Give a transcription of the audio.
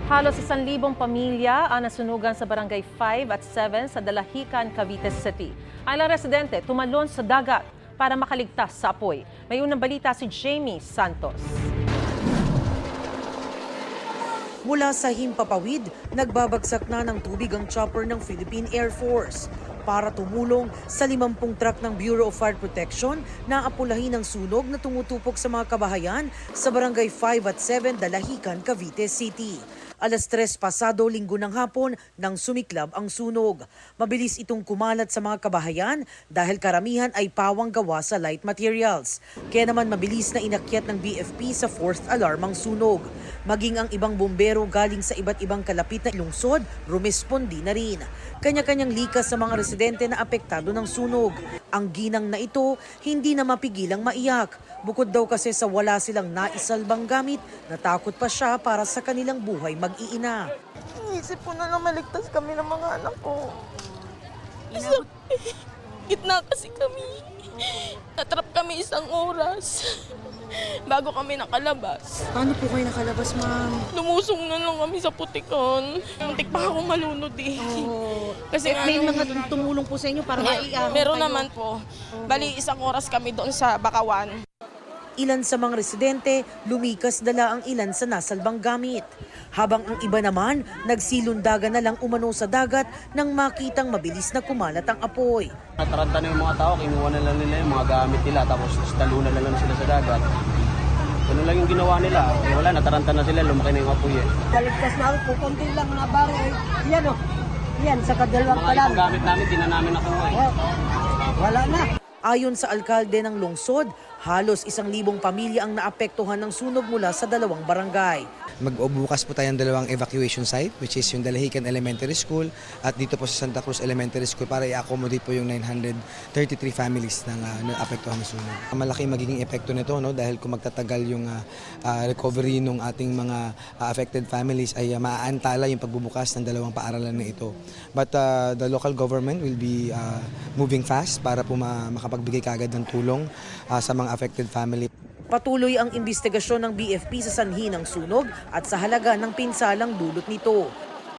Halos 1,000 pamilya ang nasunugan sa Barangay 5 at 7 sa Dalahican, Cavite City. Ang ilang residente tumalon sa dagat para makaligtas sa apoy. May unang balita si Jamie Santos. Mula sa Himpapawid, nagbabagsak na ng tubig ang chopper ng Philippine Air Force para tumulong sa 50 truck ng Bureau of Fire Protection na apulahin ang sunog na tumutupok sa mga kabahayan sa Barangay 5 at 7 Dalahican, Cavite City. Alas 3 pasado linggo ng hapon nang sumiklab ang sunog. Mabilis itong kumalat sa mga kabahayan dahil karamihan ay pawang gawa sa light materials. Kaya naman mabilis na inakyat ng BFP sa 4th alarm ang sunog. Maging ang ibang bumbero galing sa iba't ibang kalapit na lungsod, rumespondi na rin. Kanya-kanyang likas sa mga residente na apektado ng sunog. Ang ginang na ito, hindi na mapigilang maiyak. Bukod daw kasi sa wala silang naisalbang gamit, natakot pa siya para sa kanilang buhay mag-iina. Iisip ko na lang maligtas kami ng mga anak ko. Gitna kasi kami. Natrap kami 1 oras bago kami nakalabas. Paano po kayo nakalabas, ma'am? Lumusong na lang kami sa putikan. Muntik pa akong malunod eh. Kasi May mga tumulong po sa inyo para maiahon meron kayo? naman po. Bali 1 oras kami doon sa Bakawan. Ilan sa mga residente, lumikas dala ang ilan sa nasalbang gamit. Habang ang iba naman, nagsilundagan na lang umano sa dagat nang makitang mabilis na kumalat ang apoy. Nataranta na yung mga tao, kinuha na lang nila yung mga gamit nila, tapos talunan na lang sila sa dagat. Ganun lang yung ginawa nila. Eh, wala, nataranta na sila, lumaki na yung apoy eh. Kaligtas na ako, konti lang na baro eh. Yan o, yan sa kadalawang Mga pa lang. ibang gamit namin, di na namin nakuha eh. Wala na. Ayon sa alkalde ng lungsod, halos 1,000 pamilya ang naapektuhan ng sunog mula sa 2 barangay. Magbubukas po tayo ng 2 evacuation site, which is yung Dalahican Elementary School at dito po sa Santa Cruz Elementary School para i-accommodate po yung 933 families na naapektuhan ng sunog. Malaki magiging epekto nito, no, dahil kung magtatagal yung recovery ng ating mga affected families ay maaantala yung pagbubukas ng 2 paaralan na ito. But the local government will be moving fast para po makapagbigay kagad ng tulong sa mga affected family. Patuloy ang investigasyon ng BFP sa sanhi ng sunog at sa halaga ng pinsalang dulot nito.